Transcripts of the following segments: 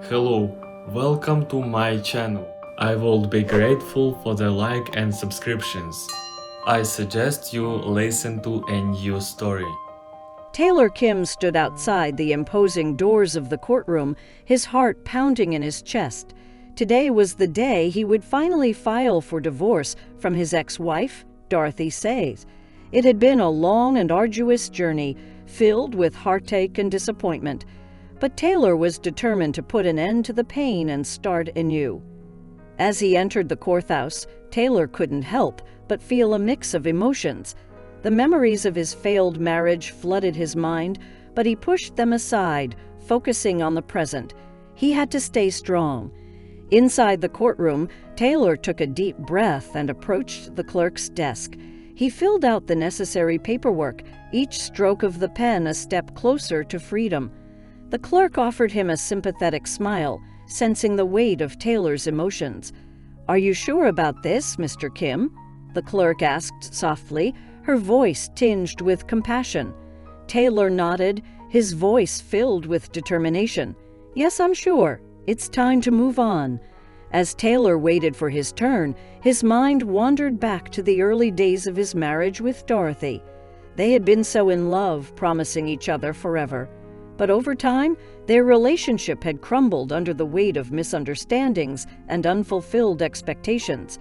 Hello, welcome to my channel. I will be grateful for the like and subscriptions. I suggest you listen to a new story. Taylor Kim stood outside the imposing doors of the courtroom, his heart pounding in his chest. Today was the day he would finally file for divorce from his ex-wife, Dorothy Sayes. It had been a long and arduous journey, filled with heartache and disappointment. But Taylor was determined to put an end to the pain and start anew. As he entered the courthouse, Taylor couldn't help but feel a mix of emotions. The memories of his failed marriage flooded his mind, but he pushed them aside, focusing on the present. He had to stay strong. Inside the courtroom, Taylor took a deep breath and approached the clerk's desk. He filled out the necessary paperwork, each stroke of the pen a step closer to freedom. The clerk offered him a sympathetic smile, sensing the weight of Taylor's emotions. "Are you sure about this, Mr. Kim?" the clerk asked softly, her voice tinged with compassion. Taylor nodded, his voice filled with determination. "Yes, I'm sure. It's time to move on." As Taylor waited for his turn, his mind wandered back to the early days of his marriage with Dorothy. They had been so in love, promising each other forever. But over time, their relationship had crumbled under the weight of misunderstandings and unfulfilled expectations.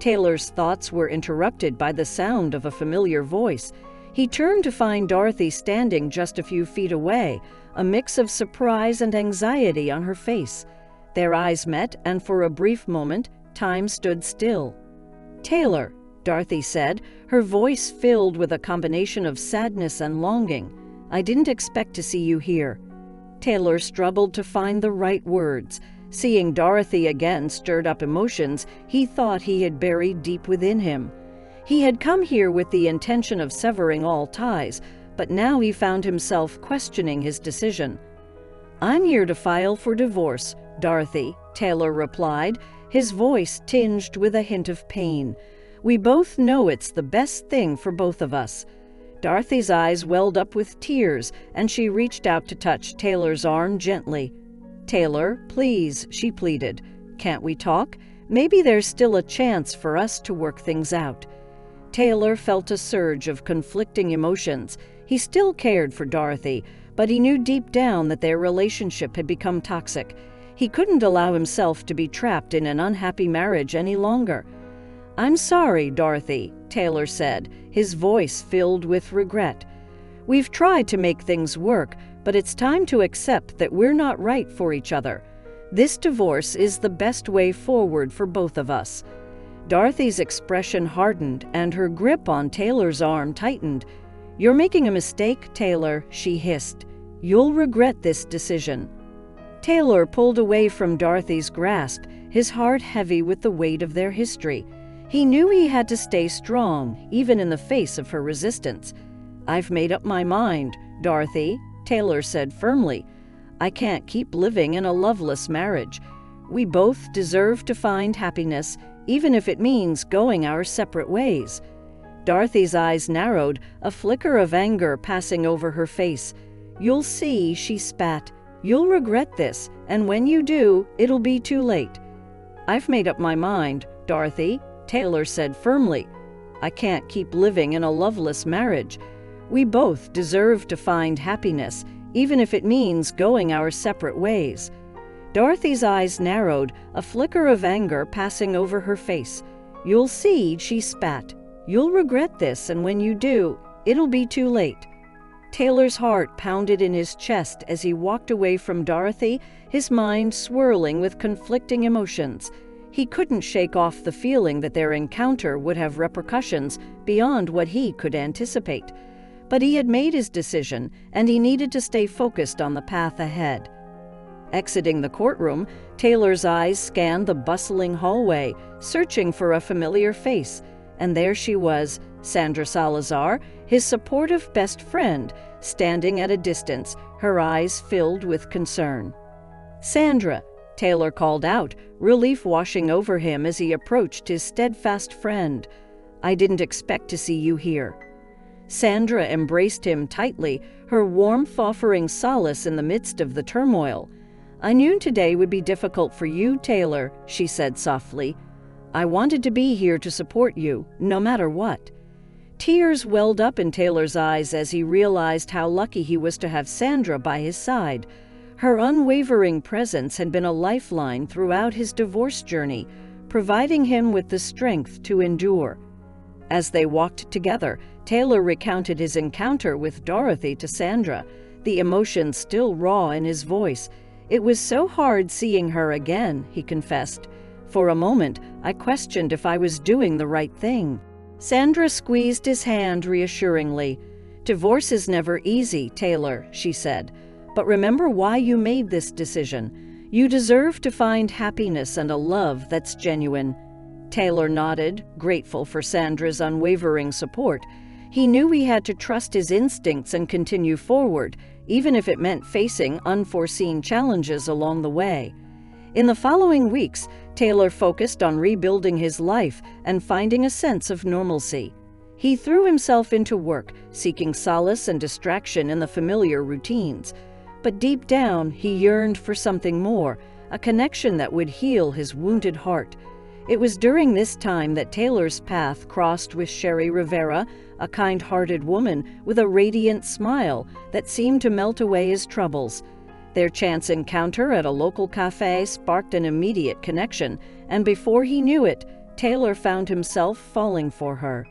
Taylor's thoughts were interrupted by the sound of a familiar voice. He turned to find Dorothy standing just a few feet away, a mix of surprise and anxiety on her face. Their eyes met, and for a brief moment, time stood still. "Taylor," Dorothy said, her voice filled with a combination of sadness and longing, "I didn't expect to see you here." Taylor struggled to find the right words. Seeing Dorothy again stirred up emotions he thought he had buried deep within him. He had come here with the intention of severing all ties, but now he found himself questioning his decision. "I'm here to file for divorce, Dorothy," Taylor replied, his voice tinged with a hint of pain. "We both know it's the best thing for both of us." Dorothy's eyes welled up with tears, and she reached out to touch Taylor's arm gently. "Taylor, please," she pleaded. "Can't we talk? Maybe there's still a chance for us to work things out." Taylor felt a surge of conflicting emotions. He still cared for Dorothy, but he knew deep down that their relationship had become toxic. He couldn't allow himself to be trapped in an unhappy marriage any longer. "I'm sorry, Dorothy," Taylor said, his voice filled with regret. "We've tried to make things work, but it's time to accept that we're not right for each other. This divorce is the best way forward for both of us." Dorothy's expression hardened, and her grip on Taylor's arm tightened. "You're making a mistake, Taylor," she hissed. "You'll regret this decision." Taylor pulled away from Dorothy's grasp, his heart heavy with the weight of their history. He knew he had to stay strong, even in the face of her resistance. "I've made up my mind, Dorothy," Taylor said firmly. "I can't keep living in a loveless marriage. We both deserve to find happiness, even if it means going our separate ways." Dorothy's eyes narrowed, a flicker of anger passing over her face. "You'll see," she spat. "You'll regret this, and when you do, it'll be too late." "I've made up my mind, Dorothy," Taylor said firmly. "I can't keep living in a loveless marriage. We both deserve to find happiness, even if it means going our separate ways." Dorothy's eyes narrowed, a flicker of anger passing over her face. "You'll see," she spat. "You'll regret this, and when you do, it'll be too late." Taylor's heart pounded in his chest as he walked away from Dorothy, his mind swirling with conflicting emotions. He couldn't shake off the feeling that their encounter would have repercussions beyond what he could anticipate. But he had made his decision, and he needed to stay focused on the path ahead. Exiting the courtroom, Taylor's eyes scanned the bustling hallway, searching for a familiar face. And there she was, Sandra Salazar, his supportive best friend, standing at a distance, her eyes filled with concern. "Sandra," Taylor called out, relief washing over him as he approached his steadfast friend. "I didn't expect to see you here." Sandra embraced him tightly, her warmth offering solace in the midst of the turmoil. "I knew today would be difficult for you, Taylor," she said softly. "I wanted to be here to support you, no matter what." Tears welled up in Taylor's eyes as he realized how lucky he was to have Sandra by his side. Her unwavering presence had been a lifeline throughout his divorce journey, providing him with the strength to endure. As they walked together, Taylor recounted his encounter with Dorothy to Sandra, the emotion still raw in his voice. "It was so hard seeing her again," he confessed. "For a moment, I questioned if I was doing the right thing." Sandra squeezed his hand reassuringly. "Divorce is never easy, Taylor," she said. "But remember why you made this decision. You deserve to find happiness and a love that's genuine." Taylor nodded, grateful for Sandra's unwavering support. He knew he had to trust his instincts and continue forward, even if it meant facing unforeseen challenges along the way. In the following weeks, Taylor focused on rebuilding his life and finding a sense of normalcy. He threw himself into work, seeking solace and distraction in the familiar routines. But deep down, he yearned for something more, a connection that would heal his wounded heart. It was during this time that Taylor's path crossed with Sherry Rivera, a kind-hearted woman with a radiant smile that seemed to melt away his troubles. Their chance encounter at a local cafe sparked an immediate connection, and before he knew it, Taylor found himself falling for her.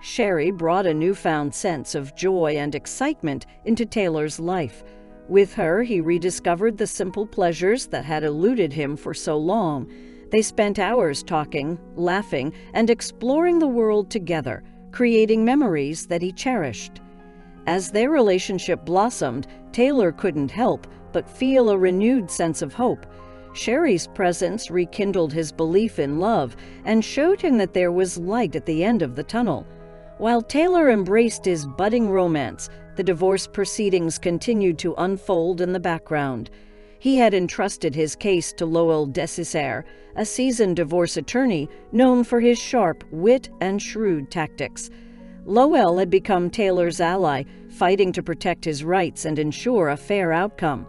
Sherry brought a newfound sense of joy and excitement into Taylor's life. With her, he rediscovered the simple pleasures that had eluded him for so long. They spent hours talking, laughing, and exploring the world together, creating memories that he cherished. As their relationship blossomed, Taylor couldn't help but feel a renewed sense of hope. Sherry's presence rekindled his belief in love and showed him that there was light at the end of the tunnel. While Taylor embraced his budding romance, the divorce proceedings continued to unfold in the background. He had entrusted his case to Lowell Desissaire, a seasoned divorce attorney known for his sharp wit and shrewd tactics. Lowell had become Taylor's ally, fighting to protect his rights and ensure a fair outcome.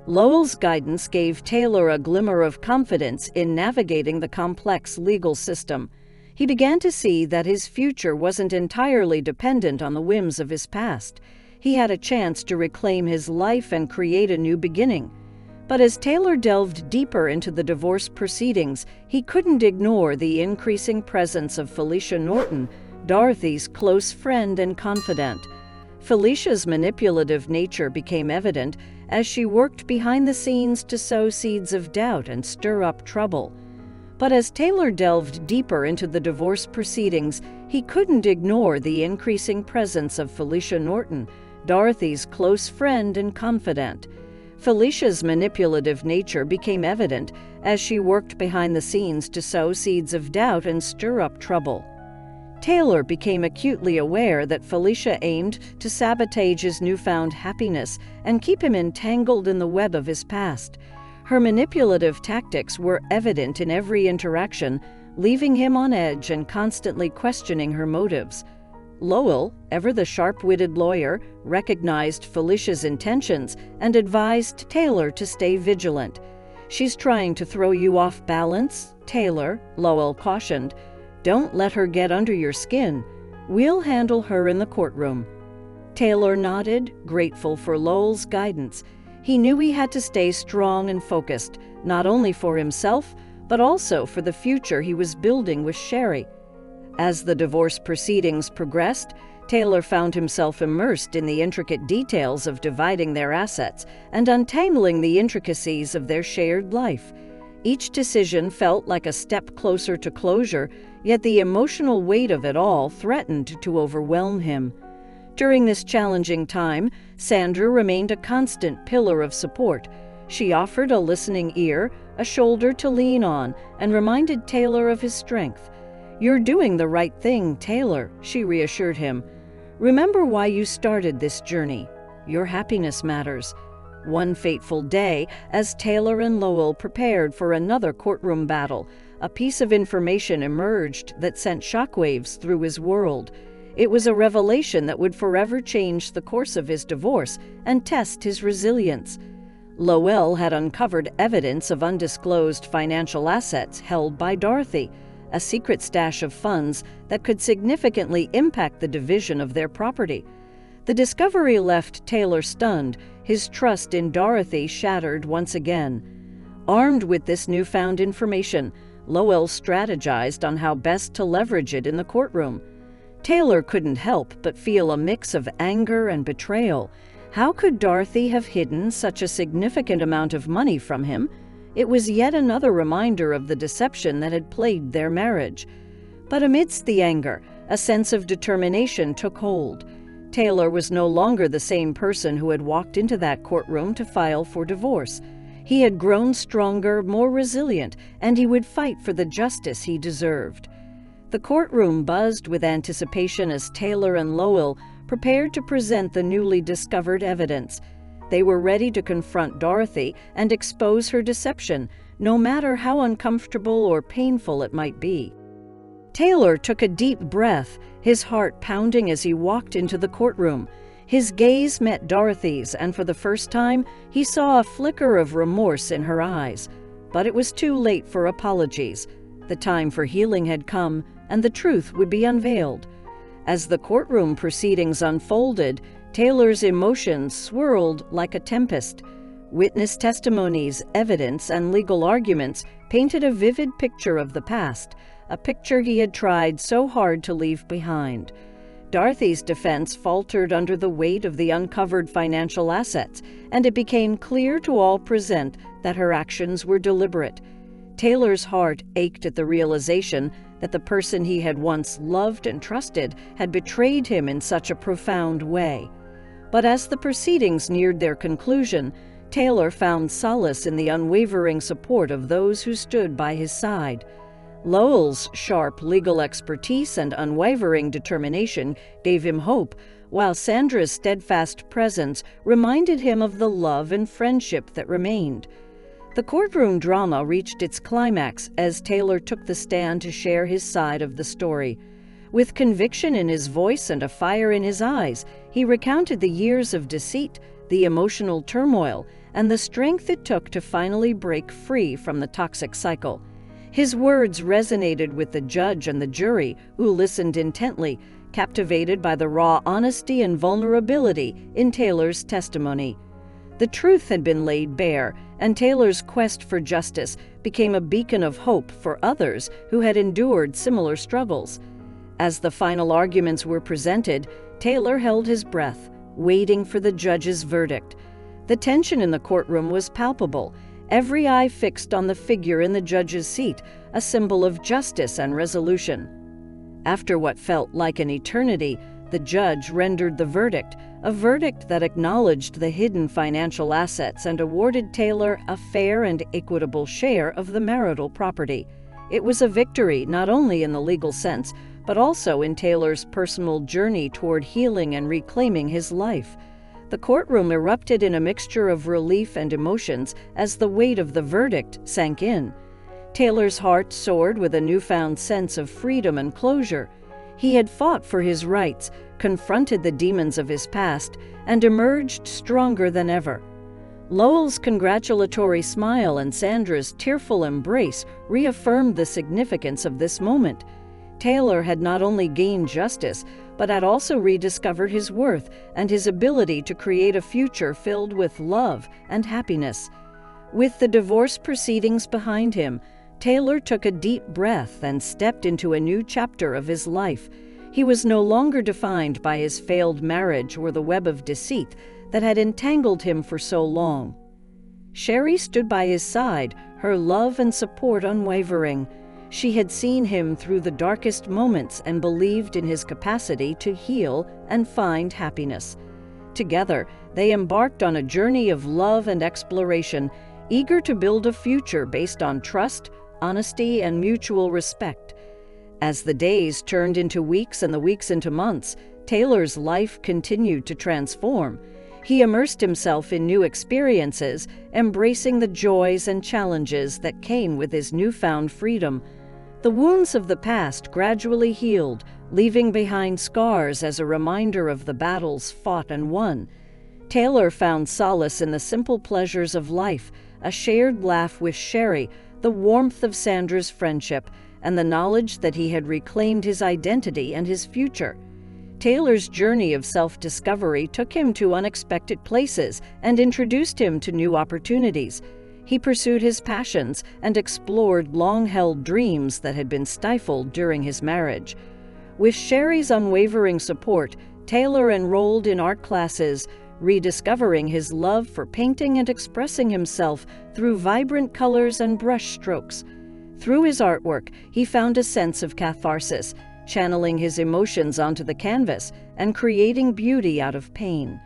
Lowell's guidance gave Taylor a glimmer of confidence in navigating the complex legal system. He began to see that his future wasn't entirely dependent on the whims of his past. He had a chance to reclaim his life and create a new beginning. But as Taylor delved deeper into the divorce proceedings, he couldn't ignore the increasing presence of Felicia Norton, Dorothy's close friend and confidant. Felicia's manipulative nature became evident as she worked behind the scenes to sow seeds of doubt and stir up trouble. But as Taylor delved deeper into the divorce proceedings, he couldn't ignore the increasing presence of Felicia Norton, Dorothy's close friend and confidant. Felicia's manipulative nature became evident as she worked behind the scenes to sow seeds of doubt and stir up trouble. Taylor became acutely aware that Felicia aimed to sabotage his newfound happiness and keep him entangled in the web of his past. Her manipulative tactics were evident in every interaction, leaving him on edge and constantly questioning her motives. Lowell, ever the sharp-witted lawyer, recognized Felicia's intentions and advised Taylor to stay vigilant. "She's trying to throw you off balance, Taylor," Lowell cautioned. "Don't let her get under your skin. We'll handle her in the courtroom." Taylor nodded, grateful for Lowell's guidance. He knew he had to stay strong and focused, not only for himself, but also for the future he was building with Sherry. As the divorce proceedings progressed, Taylor found himself immersed in the intricate details of dividing their assets and untangling the intricacies of their shared life. Each decision felt like a step closer to closure, yet the emotional weight of it all threatened to overwhelm him. During this challenging time, Sandra remained a constant pillar of support. She offered a listening ear, a shoulder to lean on, and reminded Taylor of his strength. "You're doing the right thing, Taylor," she reassured him. "Remember why you started this journey. Your happiness matters." One fateful day, as Taylor and Lowell prepared for another courtroom battle, a piece of information emerged that sent shockwaves through his world. It was a revelation that would forever change the course of his divorce and test his resilience. Lowell had uncovered evidence of undisclosed financial assets held by Dorothy, a secret stash of funds that could significantly impact the division of their property. The discovery left Taylor stunned, his trust in Dorothy shattered once again. Armed with this newfound information, Lowell strategized on how best to leverage it in the courtroom. Taylor couldn't help but feel a mix of anger and betrayal. How could Dorothy have hidden such a significant amount of money from him? It was yet another reminder of the deception that had plagued their marriage. But amidst the anger, a sense of determination took hold. Taylor was no longer the same person who had walked into that courtroom to file for divorce. He had grown stronger, more resilient, and he would fight for the justice he deserved. The courtroom buzzed with anticipation as Taylor and Lowell prepared to present the newly discovered evidence. They were ready to confront Dorothy and expose her deception, no matter how uncomfortable or painful it might be. Taylor took a deep breath, his heart pounding as he walked into the courtroom. His gaze met Dorothy's, and for the first time, he saw a flicker of remorse in her eyes. But it was too late for apologies. The time for healing had come, and the truth would be unveiled. As the courtroom proceedings unfolded, Taylor's emotions swirled like a tempest. Witness testimonies, evidence, and legal arguments painted a vivid picture of the past, a picture he had tried so hard to leave behind. Dorothy's defense faltered under the weight of the uncovered financial assets, and it became clear to all present that her actions were deliberate. Taylor's heart ached at the realization that the person he had once loved and trusted had betrayed him in such a profound way. But as the proceedings neared their conclusion, Taylor found solace in the unwavering support of those who stood by his side. Lowell's sharp legal expertise and unwavering determination gave him hope, while Sandra's steadfast presence reminded him of the love and friendship that remained. The courtroom drama reached its climax as Taylor took the stand to share his side of the story. With conviction in his voice and a fire in his eyes, he recounted the years of deceit, the emotional turmoil, and the strength it took to finally break free from the toxic cycle. His words resonated with the judge and the jury, who listened intently, captivated by the raw honesty and vulnerability in Taylor's testimony. The truth had been laid bare, and Taylor's quest for justice became a beacon of hope for others who had endured similar struggles. As the final arguments were presented, Taylor held his breath, waiting for the judge's verdict. The tension in the courtroom was palpable, every eye fixed on the figure in the judge's seat, a symbol of justice and resolution. After what felt like an eternity, the judge rendered the verdict, a verdict that acknowledged the hidden financial assets and awarded Taylor a fair and equitable share of the marital property. It was a victory not only in the legal sense, but also in Taylor's personal journey toward healing and reclaiming his life. The courtroom erupted in a mixture of relief and emotions as the weight of the verdict sank in. Taylor's heart soared with a newfound sense of freedom and closure. He had fought for his rights, confronted the demons of his past, and emerged stronger than ever. Lowell's congratulatory smile and Sandra's tearful embrace reaffirmed the significance of this moment. Taylor had not only gained justice, but had also rediscovered his worth and his ability to create a future filled with love and happiness. With the divorce proceedings behind him, Taylor took a deep breath and stepped into a new chapter of his life. He was no longer defined by his failed marriage or the web of deceit that had entangled him for so long. Sherry stood by his side, her love and support unwavering. She had seen him through the darkest moments and believed in his capacity to heal and find happiness. Together, they embarked on a journey of love and exploration, eager to build a future based on trust, honesty, and mutual respect. As the days turned into weeks and the weeks into months, Taylor's life continued to transform. He immersed himself in new experiences, embracing the joys and challenges that came with his newfound freedom. The wounds of the past gradually healed, leaving behind scars as a reminder of the battles fought and won. Taylor found solace in the simple pleasures of life, a shared laugh with Sherry, the warmth of Sandra's friendship, and the knowledge that he had reclaimed his identity and his future. Taylor's journey of self-discovery took him to unexpected places and introduced him to new opportunities. He pursued his passions and explored long-held dreams that had been stifled during his marriage. With Sherry's unwavering support, Taylor enrolled in art classes, rediscovering his love for painting and expressing himself through vibrant colors and brush strokes. Through his artwork, he found a sense of catharsis, channeling his emotions onto the canvas and creating beauty out of pain.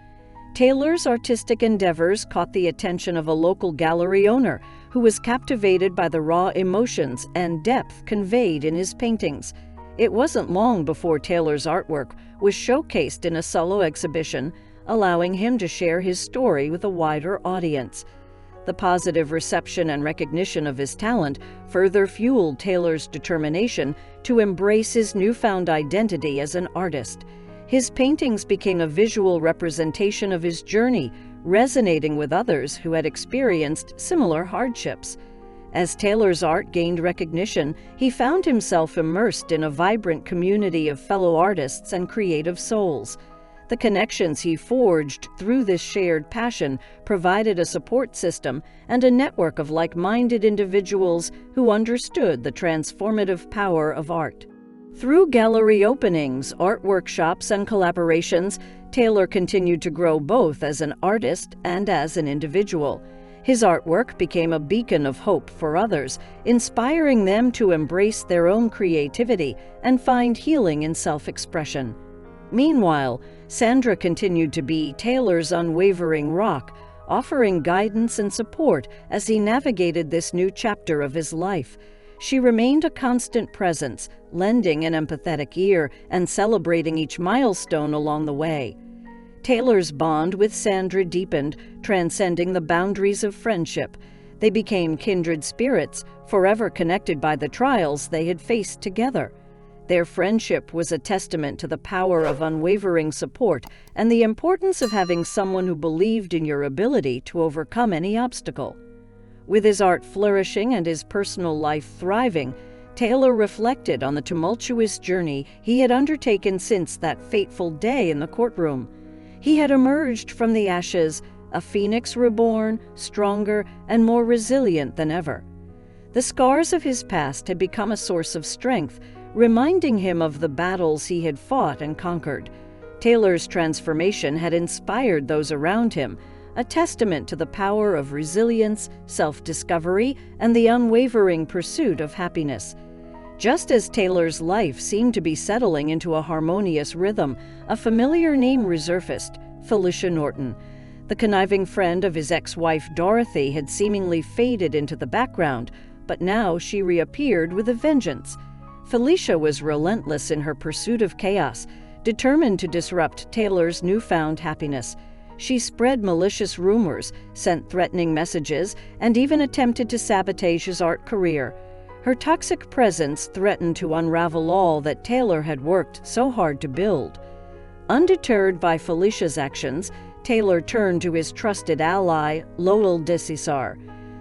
Taylor's artistic endeavors caught the attention of a local gallery owner who was captivated by the raw emotions and depth conveyed in his paintings. It wasn't long before Taylor's artwork was showcased in a solo exhibition, allowing him to share his story with a wider audience. The positive reception and recognition of his talent further fueled Taylor's determination to embrace his newfound identity as an artist. His paintings became a visual representation of his journey, resonating with others who had experienced similar hardships. As Taylor's art gained recognition, he found himself immersed in a vibrant community of fellow artists and creative souls. The connections he forged through this shared passion provided a support system and a network of like-minded individuals who understood the transformative power of art. Through gallery openings, art workshops, and collaborations, Taylor continued to grow both as an artist and as an individual. His artwork became a beacon of hope for others, inspiring them to embrace their own creativity and find healing in self-expression. Meanwhile, Sandra continued to be Taylor's unwavering rock, offering guidance and support as he navigated this new chapter of his life. She remained a constant presence, lending an empathetic ear and celebrating each milestone along the way. Taylor's bond with Sandra deepened, transcending the boundaries of friendship. They became kindred spirits, forever connected by the trials they had faced together. Their friendship was a testament to the power of unwavering support and the importance of having someone who believed in your ability to overcome any obstacle. With his art flourishing and his personal life thriving, Taylor reflected on the tumultuous journey he had undertaken since that fateful day in the courtroom. He had emerged from the ashes, a phoenix reborn, stronger and more resilient than ever. The scars of his past had become a source of strength, reminding him of the battles he had fought and conquered. Taylor's transformation had inspired those around him, a testament to the power of resilience, self-discovery, and the unwavering pursuit of happiness. Just as Taylor's life seemed to be settling into a harmonious rhythm, a familiar name resurfaced: Felicia Norton. The conniving friend of his ex-wife Dorothy had seemingly faded into the background, but now she reappeared with a vengeance. Felicia was relentless in her pursuit of chaos, determined to disrupt Taylor's newfound happiness. She spread malicious rumors, sent threatening messages, and even attempted to sabotage his art career. Her toxic presence threatened to unravel all that Taylor had worked so hard to build. Undeterred by Felicia's actions, Taylor turned to his trusted ally, Lowell Decisar.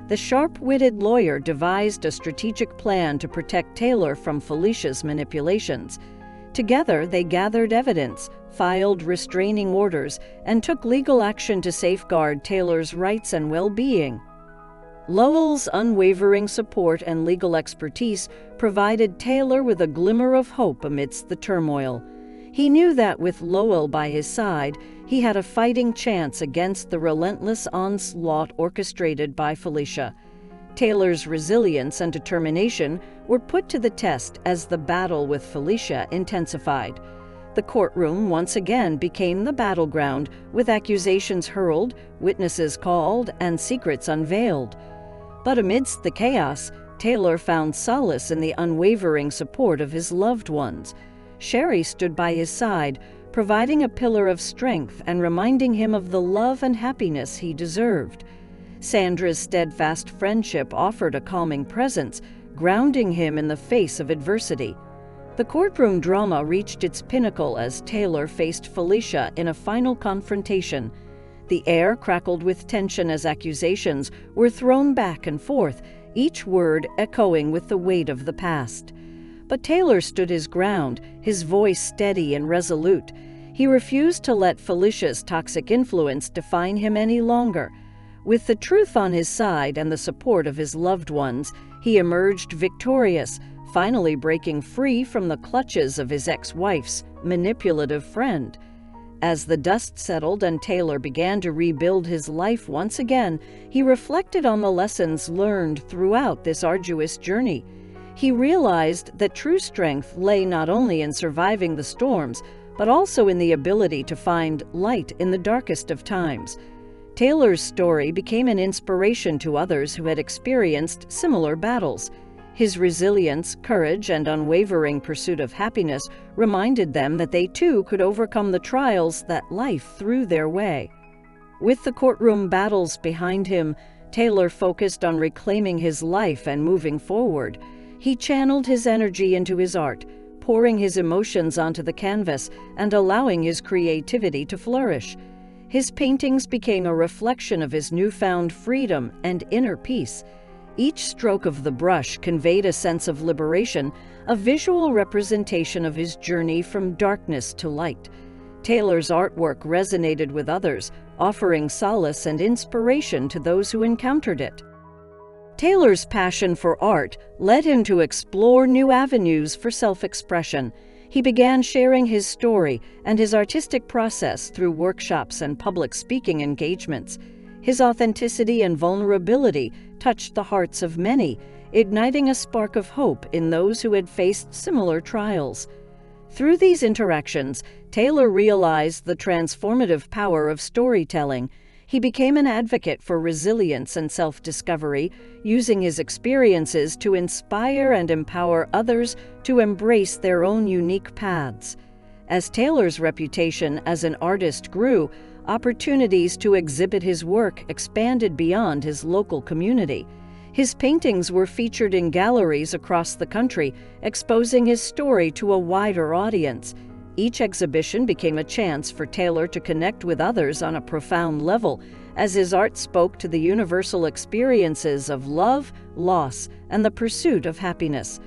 The sharp-witted lawyer devised a strategic plan to protect Taylor from Felicia's manipulations. Together, they gathered evidence, filed restraining orders, and took legal action to safeguard Taylor's rights and well-being. Lowell's unwavering support and legal expertise provided Taylor with a glimmer of hope amidst the turmoil. He knew that with Lowell by his side, he had a fighting chance against the relentless onslaught orchestrated by Felicia. Taylor's resilience and determination were put to the test as the battle with Felicia intensified. The courtroom once again became the battleground, with accusations hurled, witnesses called, and secrets unveiled. But amidst the chaos, Taylor found solace in the unwavering support of his loved ones. Sherry stood by his side, providing a pillar of strength and reminding him of the love and happiness he deserved. Sandra's steadfast friendship offered a calming presence, grounding him in the face of adversity. The courtroom drama reached its pinnacle as Taylor faced Felicia in a final confrontation. The air crackled with tension as accusations were thrown back and forth, each word echoing with the weight of the past. But Taylor stood his ground, his voice steady and resolute. He refused to let Felicia's toxic influence define him any longer. With the truth on his side and the support of his loved ones, he emerged victorious, finally breaking free from the clutches of his ex-wife's manipulative friend. As the dust settled and Taylor began to rebuild his life once again, he reflected on the lessons learned throughout this arduous journey. He realized that true strength lay not only in surviving the storms, but also in the ability to find light in the darkest of times. Taylor's story became an inspiration to others who had experienced similar battles. His resilience, courage, and unwavering pursuit of happiness reminded them that they too could overcome the trials that life threw their way. With the courtroom battles behind him, Taylor focused on reclaiming his life and moving forward. He channeled his energy into his art, pouring his emotions onto the canvas and allowing his creativity to flourish. His paintings became a reflection of his newfound freedom and inner peace. Each stroke of the brush conveyed a sense of liberation, a visual representation of his journey from darkness to light. Taylor's artwork resonated with others, offering solace and inspiration to those who encountered it. Taylor's passion for art led him to explore new avenues for self-expression. He began sharing his story and his artistic process through workshops and public speaking engagements. His authenticity and vulnerability touched the hearts of many, igniting a spark of hope in those who had faced similar trials. Through these interactions, Taylor realized the transformative power of storytelling. He became an advocate for resilience and self-discovery, using his experiences to inspire and empower others to embrace their own unique paths. As Taylor's reputation as an artist grew, opportunities to exhibit his work expanded beyond his local community. His paintings were featured in galleries across the country, exposing his story to a wider audience. Each exhibition became a chance for Taylor to connect with others on a profound level, as his art spoke to the universal experiences of love, loss, and the pursuit of happiness.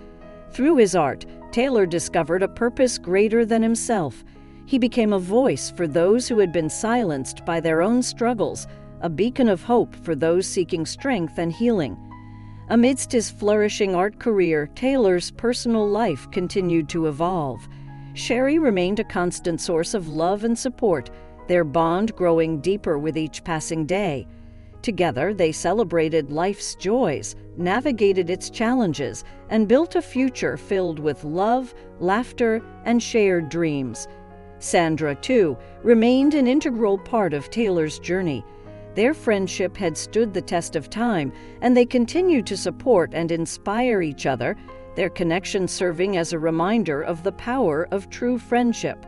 Through his art, Taylor discovered a purpose greater than himself. He became a voice for those who had been silenced by their own struggles, a beacon of hope for those seeking strength and healing. Amidst his flourishing art career, Taylor's personal life continued to evolve. Sherry remained a constant source of love and support, their bond growing deeper with each passing day. Together, they celebrated life's joys, navigated its challenges, and built a future filled with love, laughter, and shared dreams. Sandra, too, remained an integral part of Taylor's journey. Their friendship had stood the test of time, and they continued to support and inspire each other, their connection serving as a reminder of the power of true friendship.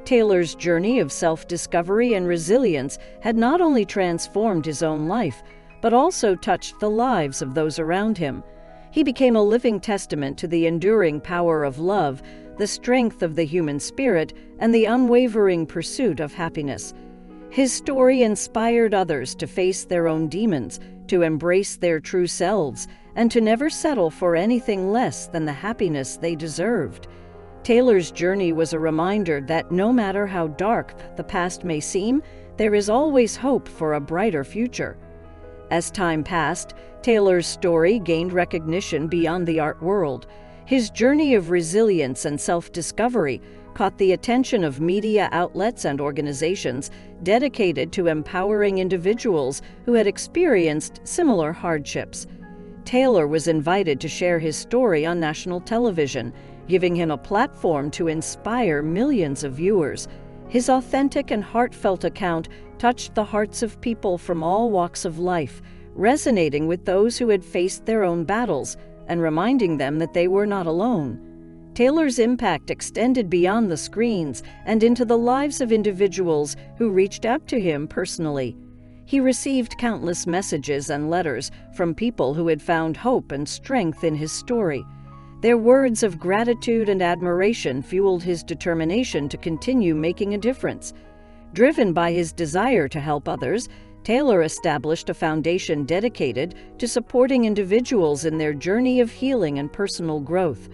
Taylor's journey of self-discovery and resilience had not only transformed his own life, but also touched the lives of those around him. He became a living testament to the enduring power of love, the strength of the human spirit, and the unwavering pursuit of happiness. His story inspired others to face their own demons, to embrace their true selves, and to never settle for anything less than the happiness they deserved. Taylor's journey was a reminder that no matter how dark the past may seem, there is always hope for a brighter future. As time passed, Taylor's story gained recognition beyond the art world. His journey of resilience and self-discovery caught the attention of media outlets and organizations dedicated to empowering individuals who had experienced similar hardships. Taylor was invited to share his story on national television, giving him a platform to inspire millions of viewers. His authentic and heartfelt account touched the hearts of people from all walks of life, resonating with those who had faced their own battles and reminding them that they were not alone. Taylor's impact extended beyond the screens and into the lives of individuals who reached out to him personally. He received countless messages and letters from people who had found hope and strength in his story. Their words of gratitude and admiration fueled his determination to continue making a difference. Driven by his desire to help others, Taylor established a foundation dedicated to supporting individuals in their journey of healing and personal growth.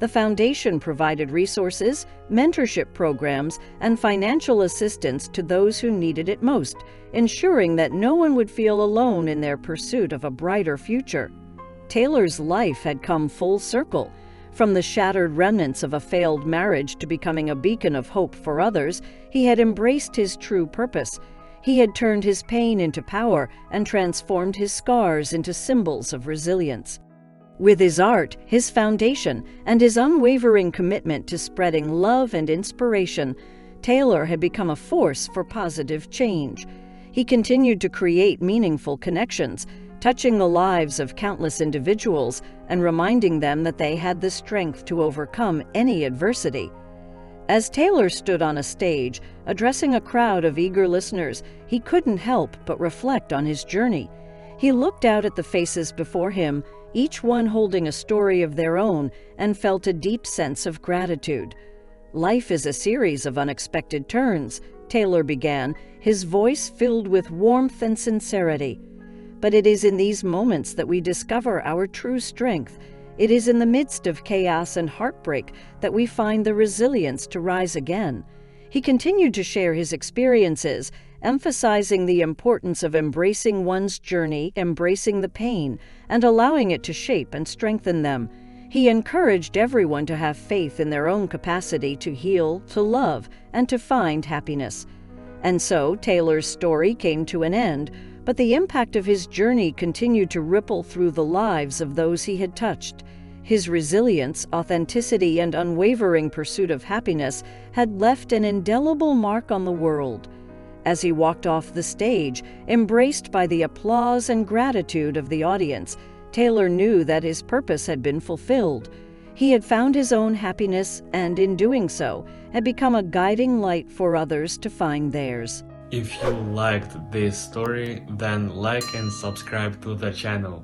The foundation provided resources, mentorship programs, and financial assistance to those who needed it most, ensuring that no one would feel alone in their pursuit of a brighter future. Taylor's life had come full circle. From the shattered remnants of a failed marriage to becoming a beacon of hope for others, he had embraced his true purpose. He had turned his pain into power and transformed his scars into symbols of resilience. With his art, his foundation, and his unwavering commitment to spreading love and inspiration, Taylor had become a force for positive change. He continued to create meaningful connections, touching the lives of countless individuals and reminding them that they had the strength to overcome any adversity. As Taylor stood on a stage, addressing a crowd of eager listeners, he couldn't help but reflect on his journey. He looked out at the faces before him, each one holding a story of their own, and felt a deep sense of gratitude. "Life is a series of unexpected turns," Taylor began, his voice filled with warmth and sincerity. "But it is in these moments that we discover our true strength. It is in the midst of chaos and heartbreak that we find the resilience to rise again." He continued to share his experiences, emphasizing the importance of embracing one's journey, embracing the pain, and allowing it to shape and strengthen them. He encouraged everyone to have faith in their own capacity to heal, to love, and to find happiness. And so Taylor's story came to an end, but the impact of his journey continued to ripple through the lives of those he had touched. His resilience, authenticity, and unwavering pursuit of happiness had left an indelible mark on the world. As he walked off the stage, embraced by the applause and gratitude of the audience, Taylor knew that his purpose had been fulfilled. He had found his own happiness and, in doing so, had become a guiding light for others to find theirs. If you liked this story, then like and subscribe to the channel.